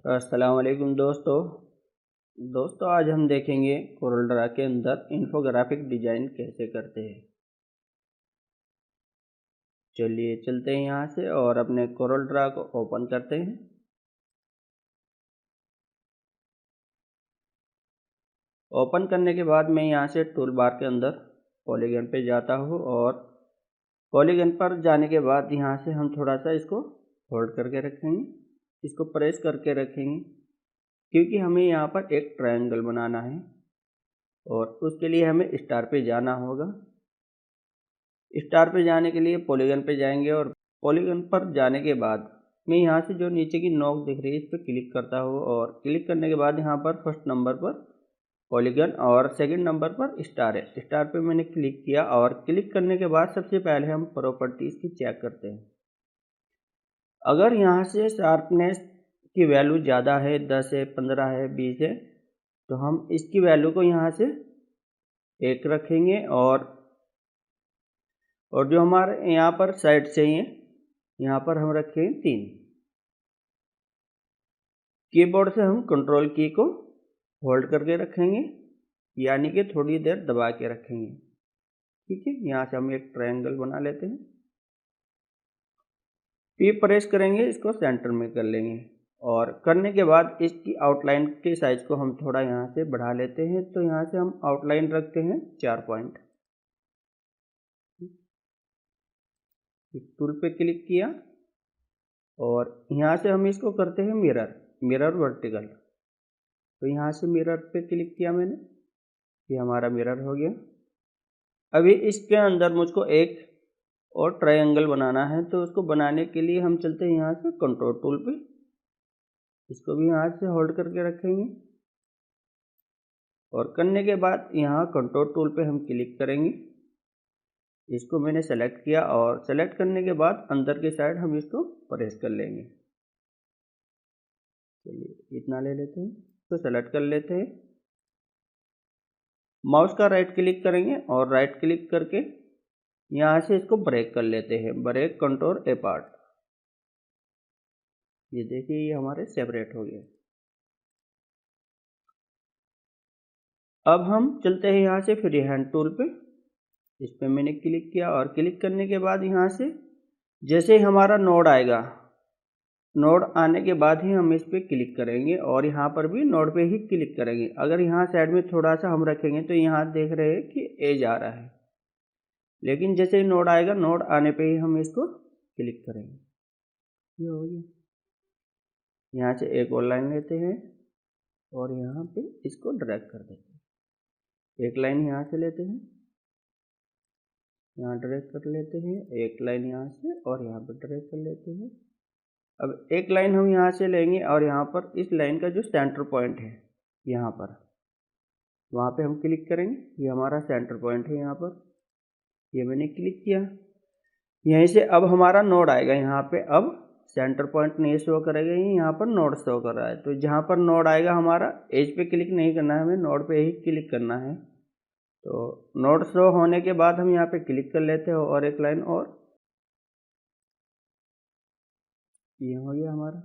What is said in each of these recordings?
अस्सलाम वालेकुम दोस्तों आज हम देखेंगे कोरल ड्रा के अंदर इन्फोग्राफिक डिजाइन कैसे करते हैं। चलिए चलते हैं यहाँ से और अपने कोरल ड्रा को ओपन करते हैं। ओपन करने के बाद मैं यहाँ से टूल बार के अंदर पॉलीगन पे जाता हूँ और पॉलीगन पर जाने के बाद यहाँ से हम थोड़ा सा इसको होल्ड करके रखेंगे, इसको प्रेस करके रखेंगे क्योंकि हमें यहाँ पर एक ट्रायंगल बनाना है और उसके लिए हमें स्टार पे जाना होगा। स्टार पे जाने के लिए पॉलीगन पे जाएंगे और पॉलीगन पर जाने के बाद मैं यहाँ से जो नीचे की नोक दिख रही है इस पर क्लिक करता हूँ और क्लिक करने के बाद यहाँ पर फर्स्ट नंबर पर पॉलीगन और सेकंड नंबर पर स्टार है। स्टार पे मैंने क्लिक किया और क्लिक करने के बाद सबसे पहले हम प्रॉपर्टीज की चेक करते हैं। अगर यहाँ से शार्पनेस की वैल्यू ज़्यादा है, 10 है, 15 है, 20 है, तो हम इसकी वैल्यू को यहाँ से 1 रखेंगे और जो हमारे यहाँ पर साइड से ही है यहाँ पर हम रखेंगे 3। कीबोर्ड से हम कंट्रोल की को होल्ड करके रखेंगे, यानी कि थोड़ी देर दबा के रखेंगे। ठीक है, यहाँ से हम एक ट्रायंगल बना लेते हैं। पी प्रेस करेंगे, इसको सेंटर में कर लेंगे और करने के बाद इसकी आउटलाइन के साइज को हम थोड़ा यहाँ से बढ़ा लेते हैं। तो यहाँ से हम आउटलाइन रखते हैं 4 पॉइंट। टूल पे क्लिक किया और यहाँ से हम इसको करते हैं मिरर वर्टिकल। तो यहाँ से मिरर पे क्लिक किया मैंने, ये हमारा मिरर हो गया। अभी इसके अंदर मुझको एक और ट्रायंगल बनाना है, तो उसको बनाने के लिए हम चलते हैं यहाँ से कंट्रोल टूल पे। इसको भी यहाँ से होल्ड करके रखेंगे और करने के बाद यहाँ कंट्रोल टूल पे हम क्लिक करेंगे। इसको मैंने सेलेक्ट किया और सेलेक्ट करने के बाद अंदर के साइड हम इसको प्रेस कर लेंगे। चलिए इतना ले लेते हैं, तो सेलेक्ट कर लेते हैं। माउस का राइट क्लिक करेंगे और राइट क्लिक करके यहाँ से इसको ब्रेक कर लेते हैं, ब्रेक कंट्रोल ए पार्ट। ये देखिए ये हमारे सेपरेट हो गए। अब हम चलते हैं यहाँ से फ्री हैंड टूल पे। इस पे मैंने क्लिक किया और क्लिक करने के बाद यहाँ से जैसे ही हमारा नोड आएगा, नोड आने के बाद ही हम इस पे क्लिक करेंगे और यहाँ पर भी नोड पे ही क्लिक करेंगे। अगर यहाँ साइड में थोड़ा सा हम रखेंगे तो यहाँ देख रहे हैं कि एज आ रहा है, लेकिन जैसे ही नोड आएगा, नोड आने पे ही हम इसको क्लिक करेंगे। ये हो गया। यहाँ से एक और लाइन लेते हैं और यहाँ पे इसको ड्रैग कर देते हैं। एक लाइन यहाँ से लेते हैं, यहाँ ड्रैग कर लेते हैं, एक लाइन यहाँ से और यहाँ पर ड्रैग कर लेते हैं। अब एक लाइन हम यहाँ से लेंगे और यहाँ पर इस लाइन का जो सेंटर पॉइंट है यहाँ पर, वहाँ पे हम क्लिक करेंगे। ये हमारा सेंटर पॉइंट है यहाँ पर, ये मैंने क्लिक किया। यहीं से अब हमारा नोड आएगा यहाँ पे। अब सेंटर पॉइंट नहीं शो करेगा, यहाँ पर नोड शो कर रहा है। तो जहाँ पर नोड आएगा हमारा, एज पे क्लिक नहीं करना है, हमें नोड पे ही क्लिक करना है। तो नोड शो होने के बाद हम यहाँ पे क्लिक कर लेते हैं और एक लाइन और, ये हो गया हमारा।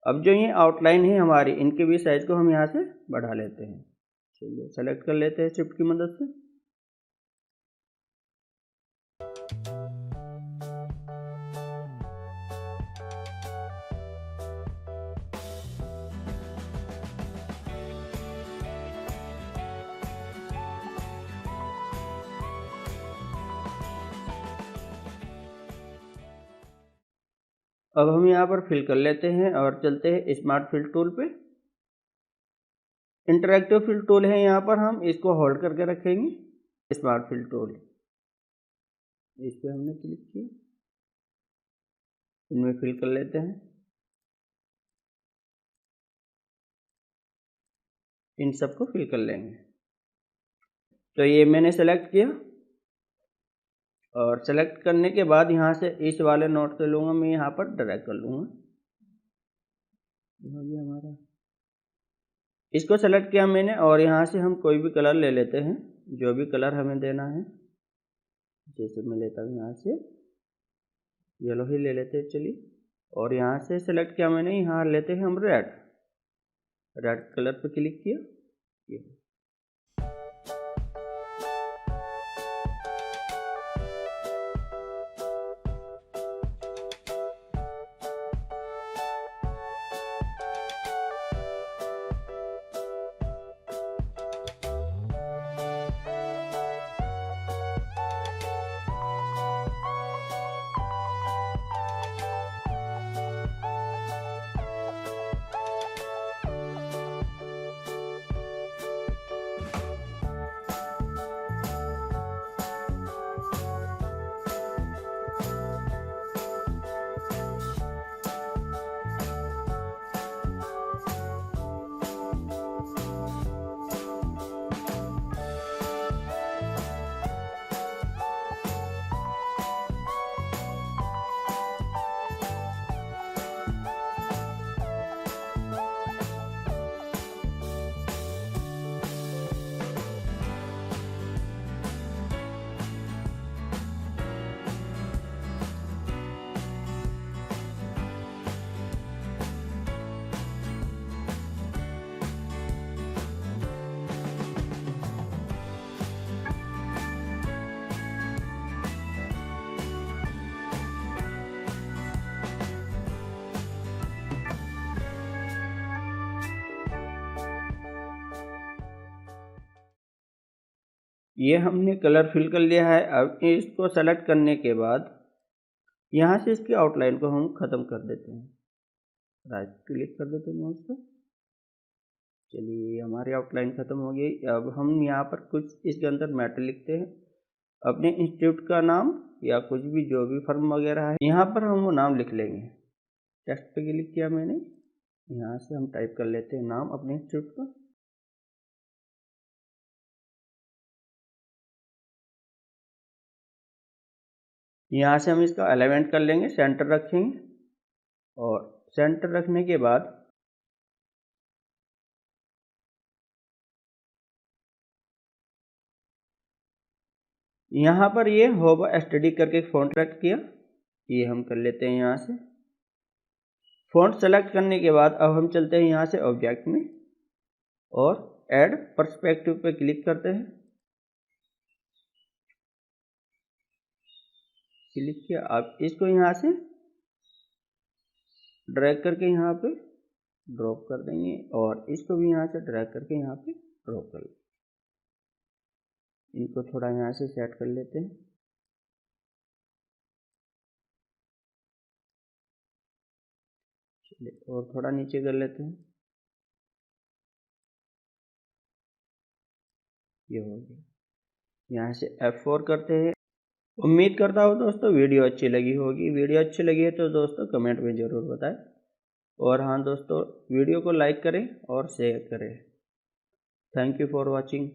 अब जो ये आउटलाइन है हमारी, इनके भी साइज को हम यहाँ से बढ़ा लेते हैं। चलिए सेलेक्ट कर लेते हैं शिफ्ट की मदद से। अब हम यहाँ पर फिल कर लेते हैं और चलते हैं स्मार्ट फिल टूल पे। इंटरैक्टिव फिल टूल है यहाँ पर, हम इसको होल्ड करके रखेंगे। स्मार्ट फिल टूल, इस पे हमने क्लिक किया, इनमें फिल कर लेते हैं। इन सबको फिल कर लेंगे। तो ये मैंने सेलेक्ट किया और सेलेक्ट करने के बाद यहाँ से इस वाले नोट से लूँगा, मैं यहाँ पर ड्रैग कर लूँगा। हो गया हमारा। इसको सेलेक्ट किया मैंने और यहाँ से हम कोई भी कलर ले लेते हैं, जो भी कलर हमें देना है। जैसे मैं लेता हूँ यहाँ से येलो ही ले लेते हैं। चलिए, और यहाँ से सेलेक्ट किया मैंने, यहाँ लेते हैं हम रेड। रेड कलर पे क्लिक किया, ये ये हमने कलर फिल कर लिया है। अब इसको सेलेक्ट करने के बाद यहाँ से इसकी आउटलाइन को हम ख़त्म कर देते हैं, राइट क्लिक कर देते हैं माउस पे। चलिए हमारी आउटलाइन ख़त्म हो गई। अब हम यहाँ पर कुछ इसके अंदर मैटर लिखते हैं, अपने इंस्टीट्यूट का नाम या कुछ भी जो भी फर्म वगैरह है यहाँ पर हम वो नाम लिख लेंगे। टेक्स्ट पे क्लिक किया मैंने, यहाँ से हम टाइप कर लेते हैं नाम अपने इंस्टीट्यूट का। यहाँ से हम इसका अलाइनमेंट कर लेंगे, सेंटर रखेंगे और सेंटर रखने के बाद यहाँ पर ये होगा स्टडी करके फ़ॉन्ट सेलेक्ट किया, ये हम कर लेते हैं यहाँ से। फ़ॉन्ट सेलेक्ट करने के बाद अब हम चलते हैं यहाँ से ऑब्जेक्ट में और ऐड पर्सपेक्टिव पे क्लिक करते हैं। क्लिक किया, अब इसको यहाँ से ड्रैग करके यहाँ पे ड्रॉप कर देंगे और इसको भी यहाँ से ड्रैग करके यहाँ पे ड्रॉप कर लेंगे। इनको थोड़ा यहाँ से सेट कर लेते हैं। चलिए और थोड़ा नीचे कर लेते हैं, ये हो गया। यहाँ से F4 करते हैं। उम्मीद करता हूँ दोस्तों वीडियो अच्छी लगी होगी। वीडियो अच्छी लगी है तो दोस्तों कमेंट में ज़रूर बताएं और हाँ दोस्तों वीडियो को लाइक करें और शेयर करें। Thank you for watching.